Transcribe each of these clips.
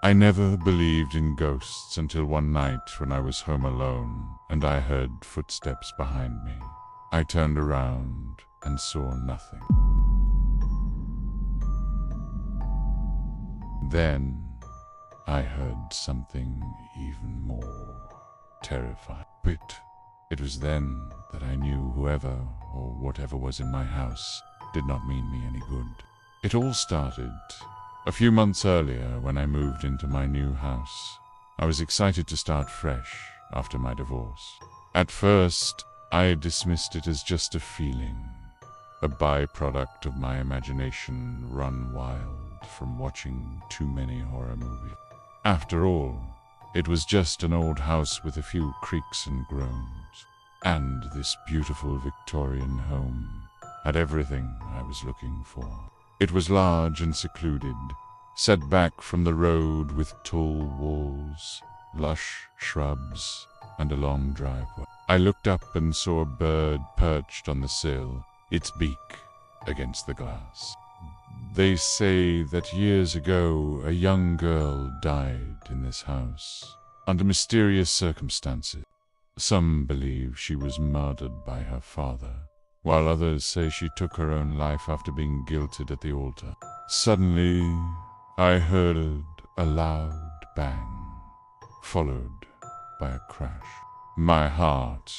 I never believed in ghosts until one night when I was home alone and I heard footsteps behind me. I turned around and saw nothing. Then I heard something even more terrifying. But it was then that I knew whoever or whatever was in my house did not mean me any good. It all started a few months earlier when I moved into my new house. I was excited to start fresh after my divorce. At first, I dismissed it as just a feeling, a byproduct of my imagination run wild from watching too many horror movies. After all, it was just an old house with a few creaks and groans, and this beautiful Victorian home had everything I was looking for. It was large and secluded, set back from the road with tall walls, lush shrubs, and a long driveway. I looked up and saw a bird perched on the sill, its beak against the glass. They say that years ago a young girl died in this house under mysterious circumstances. Some believe she was murdered by her father, while others say she took her own life after being guilted at the altar. Suddenly, I heard a loud bang, followed by a crash. My heart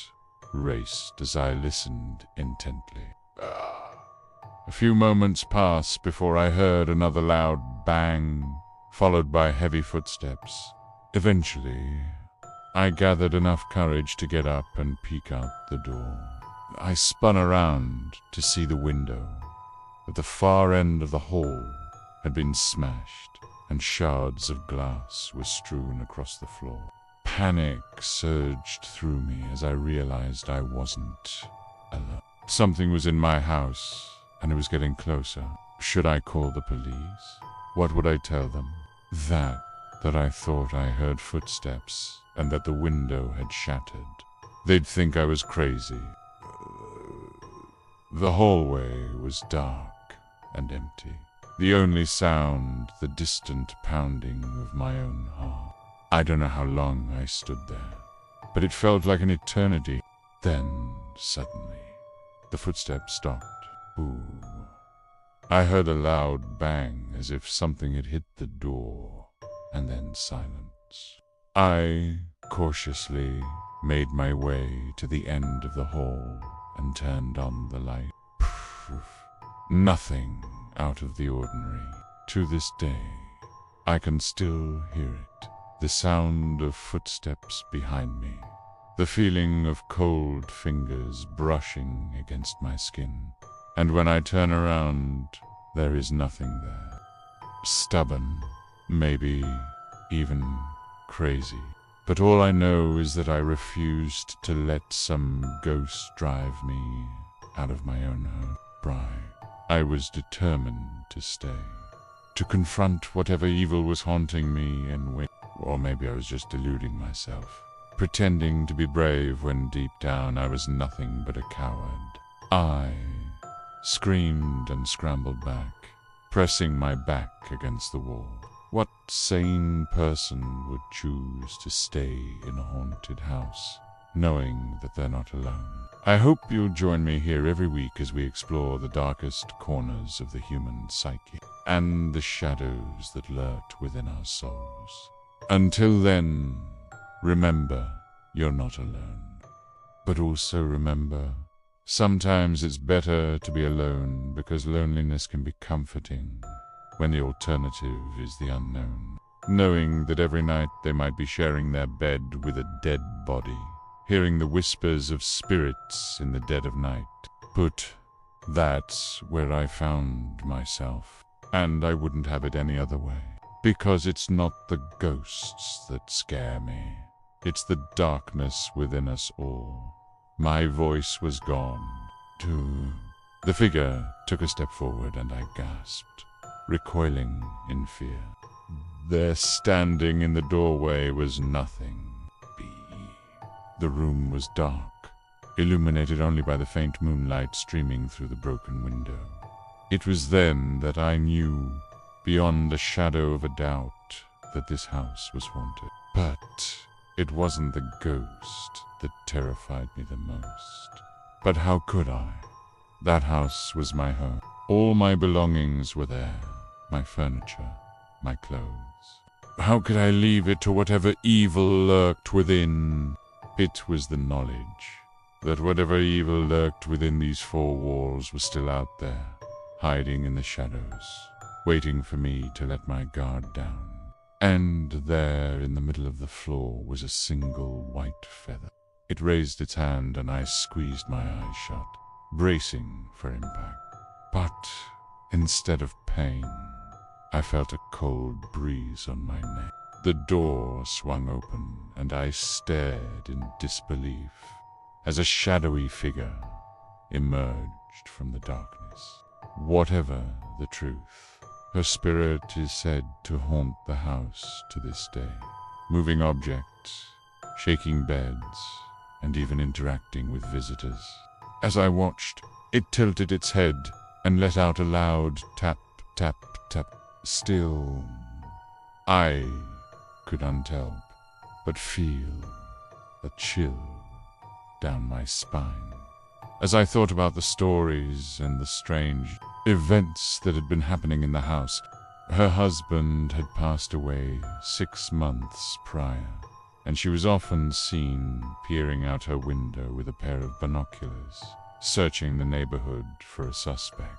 raced as I listened intently. A few moments passed before I heard another loud bang, followed by heavy footsteps. Eventually, I gathered enough courage to get up and peek out the door. I spun around to see the window. At the far end of the hall had been smashed, and shards of glass were strewn across the floor. Panic surged through me as I realized I wasn't alone. Something was in my house, and it was getting closer. Should I call the police? What would I tell them? That I thought I heard footsteps, and that the window had shattered. They'd think I was crazy. The hallway was dark and empty. The only sound, the distant pounding of my own heart. I don't know how long I stood there, but it felt like an eternity. Then, suddenly, the footsteps stopped. Ooh. I heard a loud bang as if something had hit the door, and then silence. I cautiously made my way to the end of the hall and turned on the light. Nothing out of the ordinary. To this day, I can still hear it. The sound of footsteps behind me. The feeling of cold fingers brushing against my skin. And when I turn around, there is nothing there. Stubborn, maybe even crazy. But all I know is that I refused to let some ghost drive me out of my own home. I was determined to stay, to confront whatever evil was haunting me and win. Or maybe I was just deluding myself, pretending to be brave when deep down I was nothing but a coward. I screamed and scrambled back, pressing my back against the wall. What sane person would choose to stay in a haunted house, knowing that they're not alone? I hope you'll join me here every week as we explore the darkest corners of the human psyche and the shadows that lurk within our souls. Until then, remember, you're not alone. But also remember, sometimes it's better to be alone because loneliness can be comforting when the alternative is the unknown. Knowing that every night they might be sharing their bed with a dead body, hearing the whispers of spirits in the dead of night. But that's where I found myself, and I wouldn't have it any other way. Because it's not the ghosts that scare me. It's the darkness within us all. My voice was gone. The figure took a step forward and I gasped, recoiling in fear. There standing in the doorway was nothing. The room was dark, illuminated only by the faint moonlight streaming through the broken window. It was then that I knew, beyond the shadow of a doubt, that this house was haunted. But it wasn't the ghost that terrified me the most. But how could I? That house was my home. All my belongings were there, my furniture, my clothes. How could I leave it to whatever evil lurked within? It was the knowledge that whatever evil lurked within these four walls was still out there, hiding in the shadows, waiting for me to let my guard down. And there in the middle of the floor was a single white feather. It raised its hand and I squeezed my eyes shut, bracing for impact. But instead of pain, I felt a cold breeze on my neck. The door swung open and I stared in disbelief as a shadowy figure emerged from the darkness. Whatever the truth, her spirit is said to haunt the house to this day, moving objects, shaking beds, and even interacting with visitors. As I watched, it tilted its head and let out a loud tap, tap, tap. Still, I could not help but feel a chill down my spine as I thought about the stories and the strange events that had been happening in the house. Her husband had passed away 6 months prior, and she was often seen peering out her window with a pair of binoculars, searching the neighborhood for a suspect.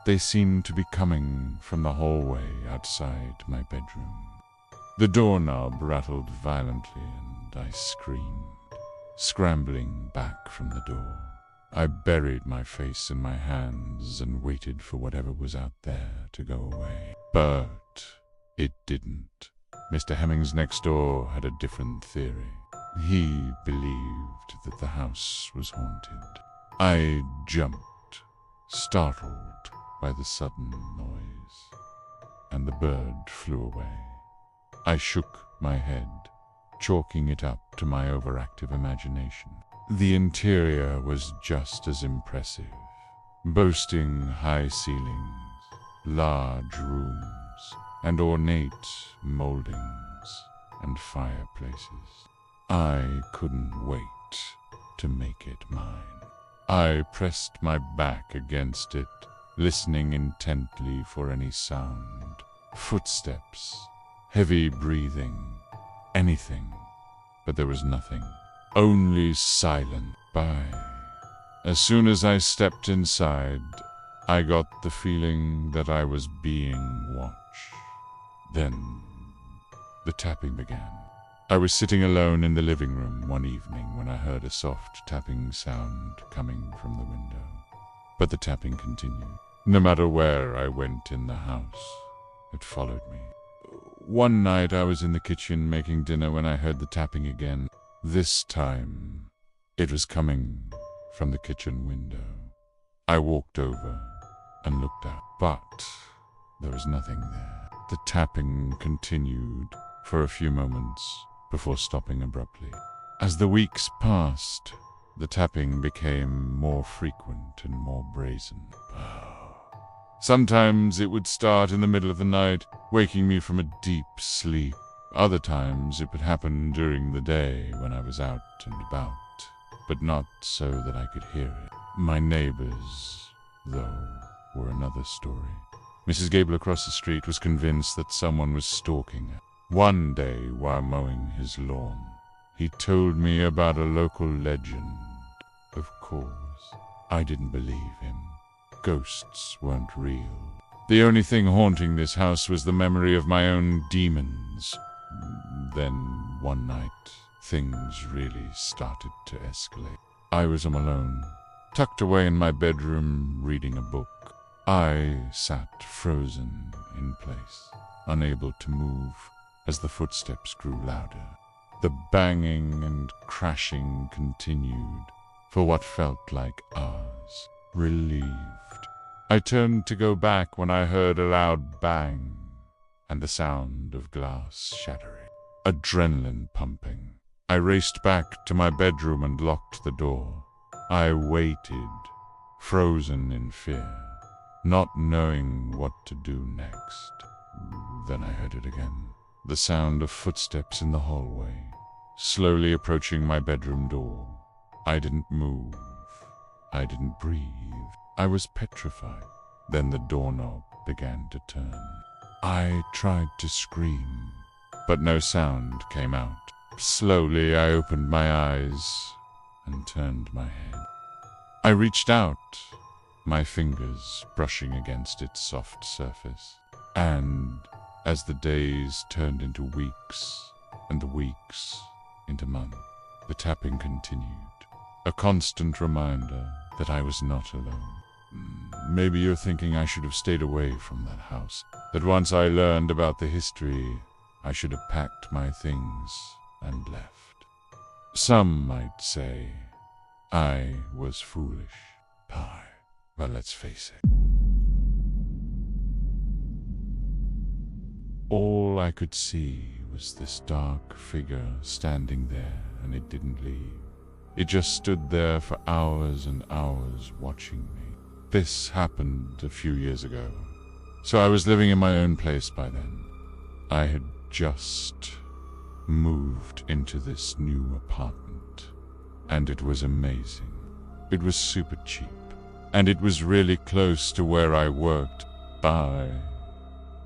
They seemed to be coming from the hallway outside my bedroom. The doorknob rattled violently and I screamed, scrambling back from the door. I buried my face in my hands and waited for whatever was out there to go away. But it didn't. Mr. Hemmings next door had a different theory. He believed that the house was haunted. I jumped, startled by the sudden noise, and the bird flew away. I shook my head, chalking it up to my overactive imagination. The interior was just as impressive, boasting high ceilings, large rooms, and ornate moldings and fireplaces. I couldn't wait to make it mine. I pressed my back against it, listening intently for any sound, footsteps, heavy breathing, anything, but there was nothing, only silence. As soon as I stepped inside, I got the feeling that I was being watched. Then the tapping began. I was sitting alone in the living room one evening when I heard a soft tapping sound coming from the window. But the tapping continued. No matter where I went in the house, it followed me. One night I was in the kitchen making dinner when I heard the tapping again. This time, it was coming from the kitchen window. I walked over and looked out, but there was nothing there. The tapping continued for a few moments before stopping abruptly. As the weeks passed, the tapping became more frequent and more brazen. Sometimes it would start in the middle of the night, waking me from a deep sleep. Other times it would happen during the day when I was out and about, but not so that I could hear it. My neighbors, though, were another story. Mrs. Gable across the street was convinced that someone was stalking her. One day, while mowing his lawn, he told me about a local legend. Of course, I didn't believe him. Ghosts weren't real. The only thing haunting this house was the memory of my own demons. Then, one night, things really started to escalate. I was alone, tucked away in my bedroom, reading a book. I sat frozen in place, unable to move as the footsteps grew louder. The banging and crashing continued for what felt like hours. Relieved, I turned to go back when I heard a loud bang and the sound of glass shattering. Adrenaline pumping. I raced back to my bedroom and locked the door. I waited, frozen in fear, not knowing what to do next. Then I heard it again. the sound of footsteps in the hallway, slowly approaching my bedroom door. I didn't move. I didn't breathe. I was petrified. Then the doorknob began to turn. I tried to scream, but no sound came out. Slowly, I opened my eyes and turned my head. I reached out, my fingers brushing against its soft surface. And as the days turned into weeks, and the weeks into months, the tapping continued, a constant reminder that I was not alone. Maybe you're thinking I should have stayed away from that house, that once I learned about the history, I should have packed my things and left. Some might say I was foolish. But let's face it. All I could see was this dark figure standing there, and it didn't leave. It just stood there for hours and hours watching me. This happened a few years ago, so I was living in my own place by then. I had just moved into this new apartment, and it was amazing. It was super cheap, and it was really close to where I worked. I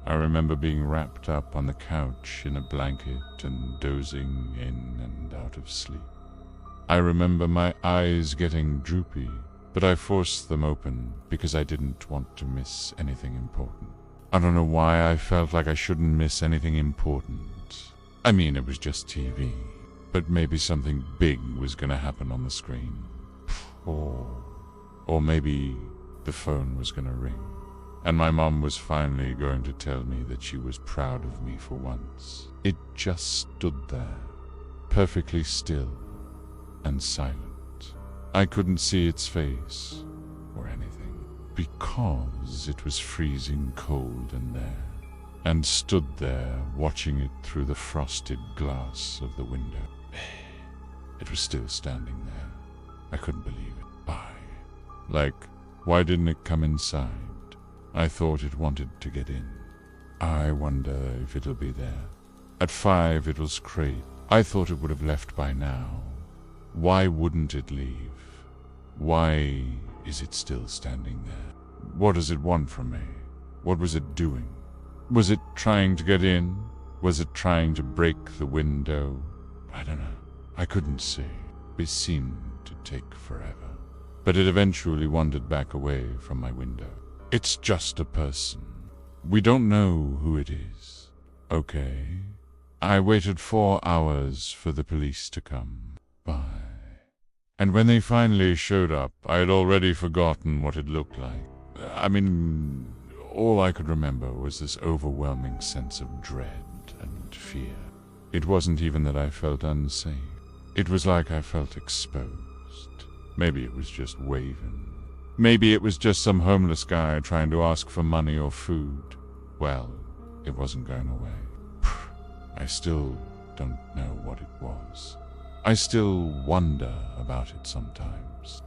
remember being wrapped up on the couch in a blanket and dozing in and out of sleep. I remember my eyes getting droopy, but I forced them open because I didn't want to miss anything important. I don't know why I felt like I shouldn't miss anything important. I mean, it was just TV, but maybe something big was going to happen on the screen. Or maybe the phone was going to ring, and my mom was finally going to tell me that she was proud of me for once. It just stood there, perfectly still and silent. I couldn't see its face or anything, because it was freezing cold in there, and stood there watching it through the frosted glass of the window. It was still standing there. I couldn't believe it. Why didn't it come inside? I thought it wanted to get in. I wonder if it'll be there. At 5, it was crate. I thought it would have left by now. Why wouldn't it leave? Why is it still standing there? What does it want from me? What was it doing? Was it trying to get in? Was it trying to break the window? I don't know. I couldn't see. It seemed to take forever. But it eventually wandered back away from my window. It's just a person. We don't know who it is. Okay. I waited 4 hours for the police to come by. And when they finally showed up, I had already forgotten what it looked like. I mean, all I could remember was this overwhelming sense of dread and fear. It wasn't even that I felt unsafe. It was like I felt exposed. Maybe it was just waving. Maybe it was just some homeless guy trying to ask for money or food. Well, it wasn't going away. I still don't know what it was. I still wonder about it sometimes.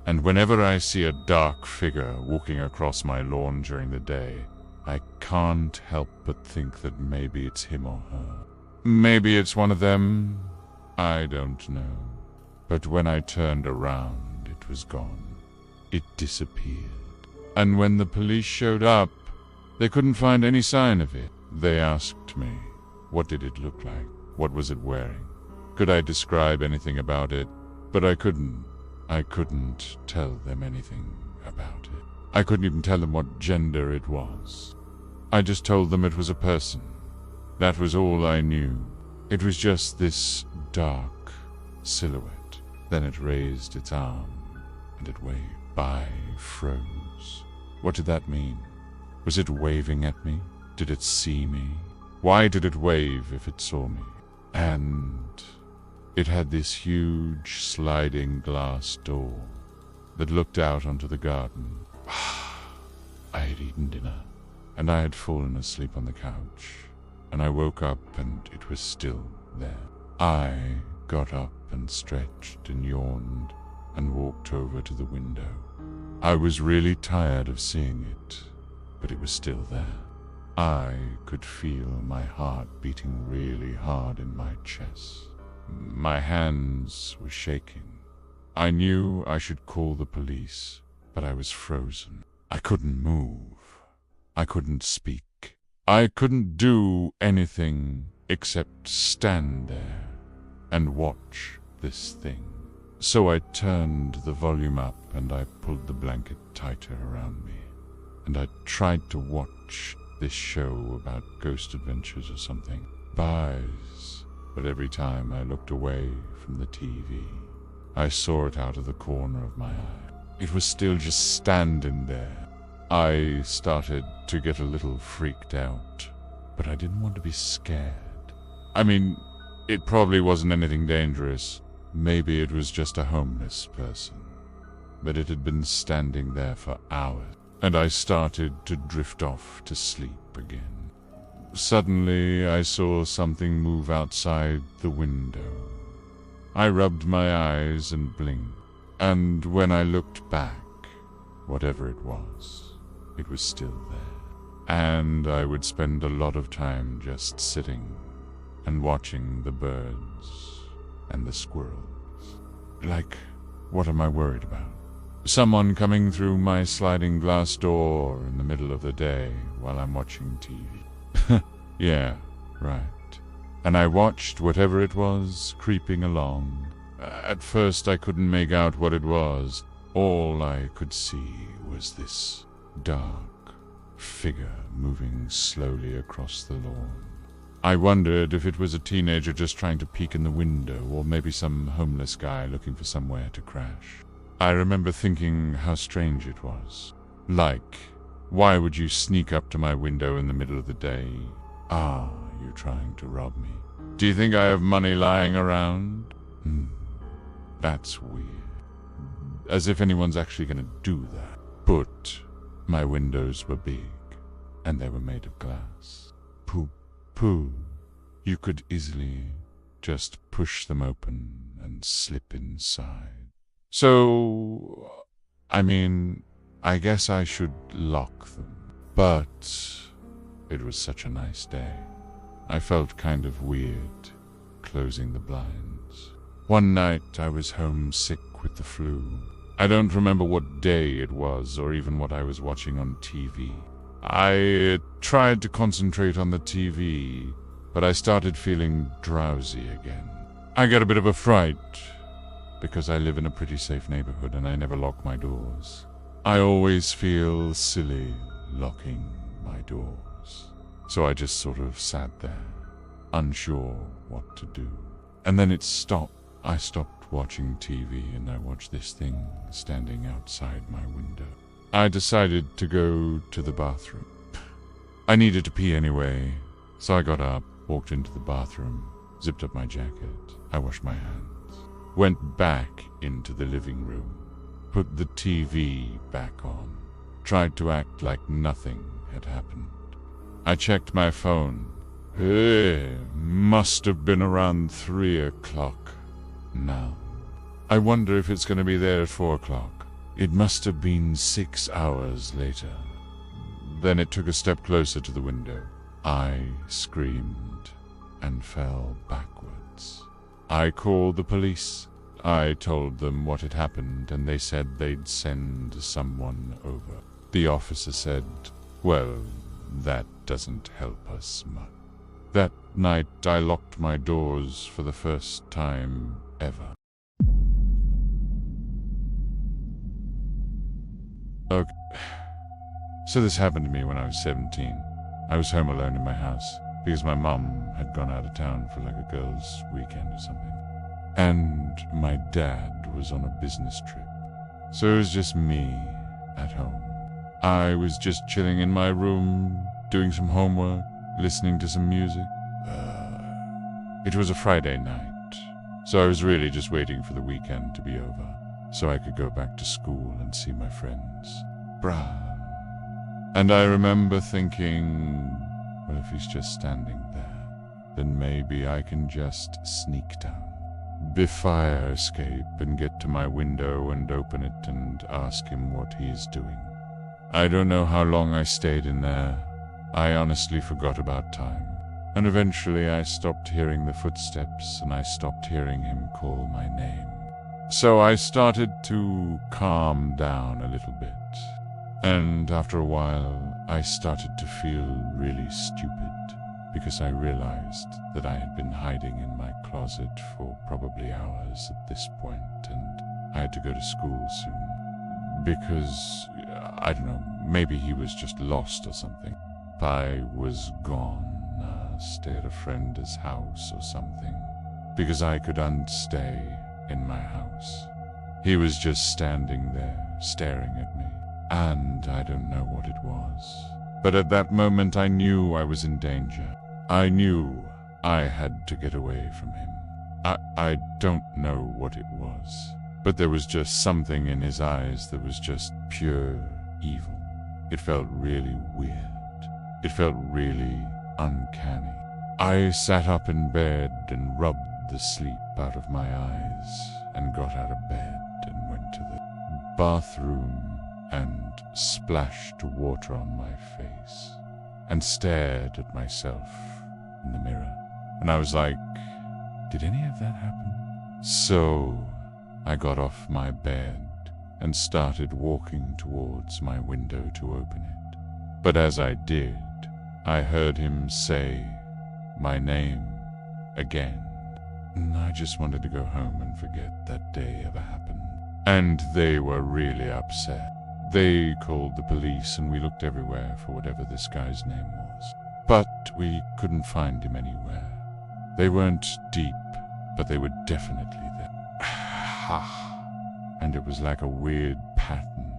And whenever I see a dark figure walking across my lawn during the day, I can't help but think that maybe it's him or her. Maybe it's one of them. I don't know. But when I turned around, it was gone. It disappeared. And when the police showed up, they couldn't find any sign of it. They asked me, what did it look like? What was it wearing? Could I describe anything about it? But I couldn't. I couldn't tell them anything about it. I couldn't even tell them what gender it was. I just told them it was a person. That was all I knew. It was just this dark silhouette. Then it raised its arm, and it waved. I froze. What did that mean? Was it waving at me? Did it see me? Why did it wave if it saw me? And it had this huge sliding glass door that looked out onto the garden. I had eaten dinner, and I had fallen asleep on the couch, and I woke up and it was still there. I got up and stretched and yawned and walked over to the window. I was really tired of seeing it, but it was still there. I could feel my heart beating really hard in my chest. My hands were shaking. I knew I should call the police, but I was frozen. I couldn't move. I couldn't speak. I couldn't do anything except stand there and watch this thing. So I turned the volume up and I pulled the blanket tighter around me. And I tried to watch this show about ghost adventures or something. Eyes. But every time I looked away from the TV, I saw it out of the corner of my eye. It was still just standing there. I started to get a little freaked out, but I didn't want to be scared. I mean, it probably wasn't anything dangerous. Maybe it was just a homeless person. But it had been standing there for hours, and I started to drift off to sleep again. Suddenly, I saw something move outside the window. I rubbed my eyes and blinked, and when I looked back, whatever it was still there. And I would spend a lot of time just sitting and watching the birds and the squirrels. Like, what am I worried about? Someone coming through my sliding glass door in the middle of the day while I'm watching TV. Yeah, right. And I watched whatever it was creeping along. At first I couldn't make out what it was. All I could see was this dark figure moving slowly across the lawn. I wondered if it was a teenager just trying to peek in the window, or maybe some homeless guy looking for somewhere to crash. I remember thinking how strange it was. Like, why would you sneak up to my window in the middle of the day? Are you trying to rob me? Do you think I have money lying around? That's weird. As if anyone's actually going to do that. But my windows were big, and they were made of glass. Pooh. You could easily just push them open and slip inside. So, I mean, I guess I should lock them. But it was such a nice day. I felt kind of weird closing the blinds. One night I was homesick with the flu. I don't remember what day it was or even what I was watching on TV. I tried to concentrate on the TV, but I started feeling drowsy again. I got a bit of a fright because I live in a pretty safe neighborhood and I never lock my doors. I always feel silly locking my doors. So I just sort of sat there, unsure what to do. And then it stopped. I stopped watching TV and I watched this thing standing outside my window. I decided to go to the bathroom. I needed to pee anyway, so I got up, walked into the bathroom, zipped up my jacket. I washed my hands, went back into the living room, put the TV back on, tried to act like nothing had happened. I checked my phone. Must have been around 3 o'clock. Now, I wonder if it's going to be there at 4 o'clock. It must have been 6 hours later. Then it took a step closer to the window. I screamed and fell backwards. I called the police. I told them what had happened, and they said they'd send someone over. The officer said, well, that doesn't help us much. That night I locked my doors for the first time ever. Okay. So this happened to me when I was 17. I was home alone in my house because my mum had gone out of town for like a girls' weekend or something. And my dad was on a business trip. So it was just me at home. I was just chilling in my room, doing some homework, listening to some music. It was a Friday night, so I was really just waiting for the weekend to be over so I could go back to school and see my friends. And I remember thinking, well, if he's just standing there, then maybe I can just sneak down, fire escape, and get to my window and open it and ask him what he's doing. I don't know how long I stayed in there. I honestly forgot about time. And eventually I stopped hearing the footsteps and I stopped hearing him call my name. So I started to calm down a little bit. And after a while, I started to feel really stupid because I realized that I had been hiding in my closet for probably hours at this point, and I had to go to school soon. Because, I don't know, maybe he was just lost or something. I was gone, stay at a friend's house or something, because I couldn't stay in my house. He was just standing there, staring at me, and I don't know what it was. But at that moment I knew I was in danger. I knew I had to get away from him. I don't know what it was, but there was just something in his eyes that was just pure evil. It felt really weird. It felt really uncanny. I sat up in bed and rubbed the sleep out of my eyes and got out of bed and went to the bathroom and splashed water on my face and stared at myself in the mirror. And I was like, did any of that happen? So I got off my bed and started walking towards my window to open it. But as I did, I heard him say my name again. And I just wanted to go home and forget that day ever happened. And they were really upset. They called the police and we looked everywhere for whatever this guy's name was. But we couldn't find him anywhere. They weren't deep, but they were definitely there. And it was like a weird pattern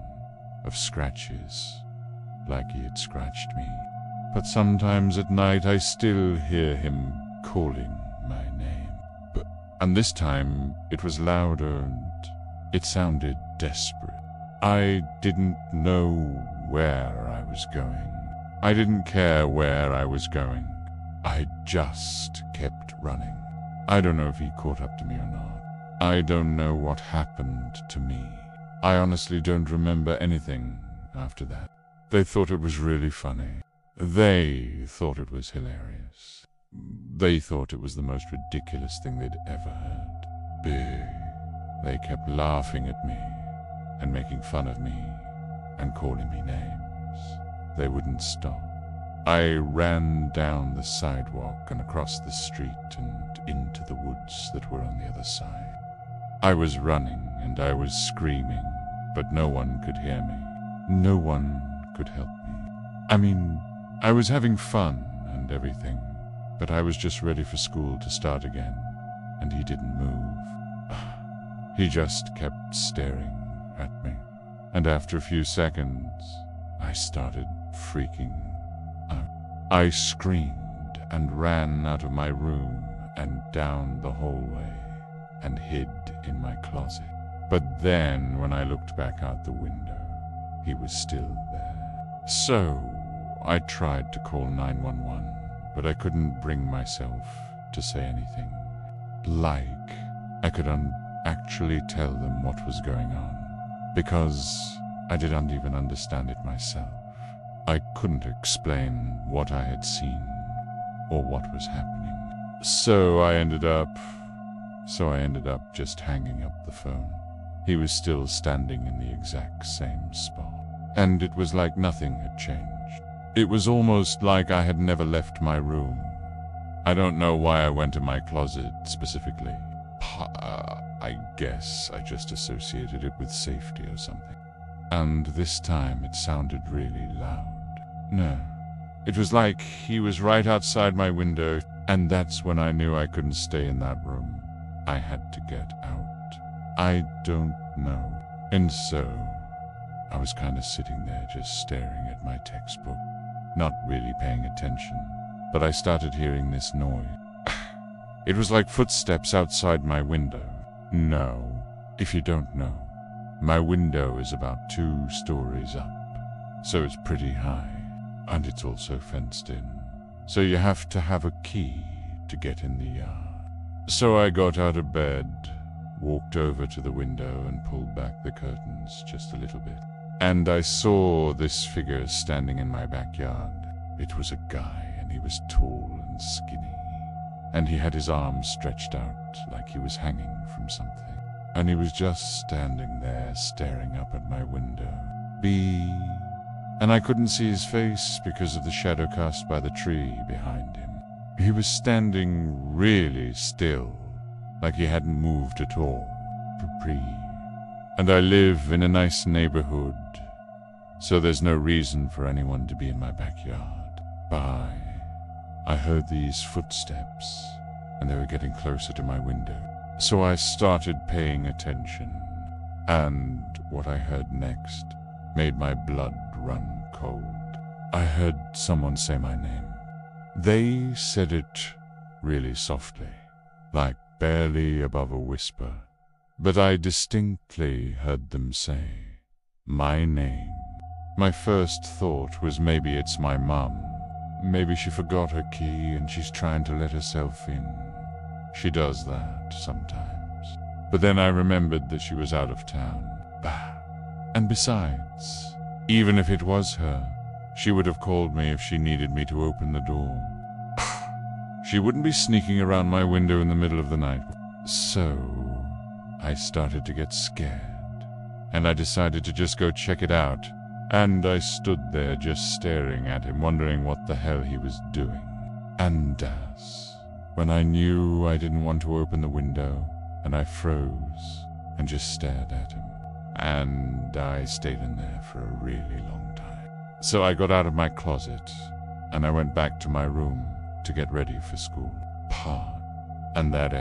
of scratches, like he had scratched me. But sometimes at night I still hear him calling my name. And this time it was louder and it sounded desperate. I didn't know where I was going. I didn't care where I was going. I just kept running. I don't know if he caught up to me or not. I don't know what happened to me. I honestly don't remember anything after that. They thought it was really funny. They thought it was hilarious. They thought it was the most ridiculous thing they'd ever heard. They kept laughing at me and making fun of me and calling me names. They wouldn't stop. I ran down the sidewalk and across the street and into the woods that were on the other side. I was running and I was screaming, but no one could hear me. No one could help me. I mean, I was having fun and everything, but I was just ready for school to start again, and he didn't move. He just kept staring at me, and after a few seconds, I started freaking out. I screamed and ran out of my room and down the hallway and hid in my closet. But then, when I looked back out the window, he was still there. So I tried to call 911, but I couldn't bring myself to say anything. Like I could actually tell them what was going on, because I didn't even understand it myself. I couldn't explain what I had seen or what was happening. So I ended up just hanging up the phone. He was still standing in the exact same spot, and it was like nothing had changed. It was almost like I had never left my room. I don't know why I went to my closet specifically. I guess I just associated it with safety or something. And this time it sounded really loud. No, it was like he was right outside my window, and that's when I knew I couldn't stay in that room. I had to get out. I don't know. And so I was kind of sitting there just staring at my textbook, not really paying attention. But I started hearing this noise. It was like footsteps outside my window. No, if you don't know, my window is about 2 stories up, so it's pretty high, and it's also fenced in. So you have to have a key to get in the yard. So I got out of bed, walked over to the window and pulled back the curtains just a little bit. And I saw this figure standing in my backyard. It was a guy, and he was tall and skinny, and he had his arms stretched out like he was hanging from something. And he was just standing there staring up at my window. And I couldn't see his face because of the shadow cast by the tree behind him. He was standing really still, like he hadn't moved at all. And I live in a nice neighborhood, so there's no reason for anyone to be in my backyard. I heard these footsteps, and they were getting closer to my window. So I started paying attention, and what I heard next made my blood run cold. I heard someone say my name. They said it really softly, like barely above a whisper, but I distinctly heard them say my name. My first thought was maybe it's my mum. Maybe she forgot her key and she's trying to let herself in. She does that sometimes. But then I remembered that she was out of town. And besides, even if it was her, she would have called me if she needed me to open the door. She wouldn't be sneaking around my window in the middle of the night. So I started to get scared, and I decided to just go check it out. And I stood there just staring at him, wondering what the hell he was doing. And when I knew I didn't want to open the window, and I froze and just stared at him. And I stayed in there for a really long time. So I got out of my closet, and I went back to my room to get ready for school. And that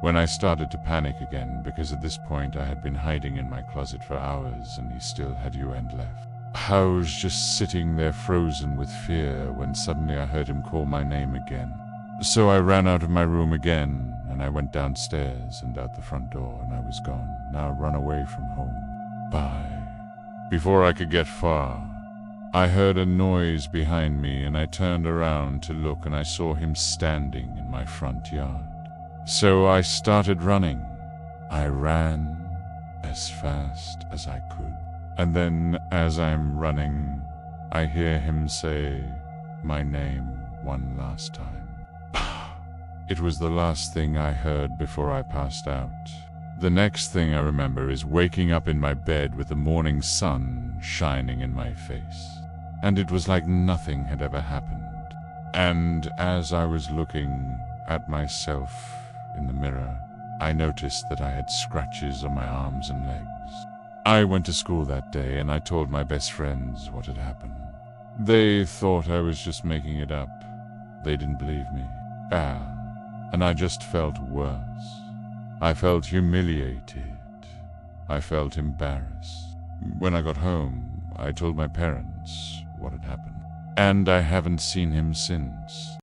when I started to panic again, because at this point I had been hiding in my closet for hours and he still had UN left. I was just sitting there frozen with fear when suddenly I heard him call my name again. So I ran out of my room again, and I went downstairs and out the front door, and I was gone. Now run away from home. Before I could get far, I heard a noise behind me, and I turned around to look, and I saw him standing in my front yard. So I started running. I ran as fast as I could. And then, as I'm running, I hear him say my name one last time. It was the last thing I heard before I passed out. The next thing I remember is waking up in my bed with the morning sun shining in my face. And it was like nothing had ever happened. And as I was looking at myself in the mirror, I noticed that I had scratches on my arms and legs. I went to school that day, and I told my best friends what had happened. They thought I was just making it up. They didn't believe me. And I just felt worse. I felt humiliated. I felt embarrassed. When I got home, I told my parents what had happened. And I haven't seen him since.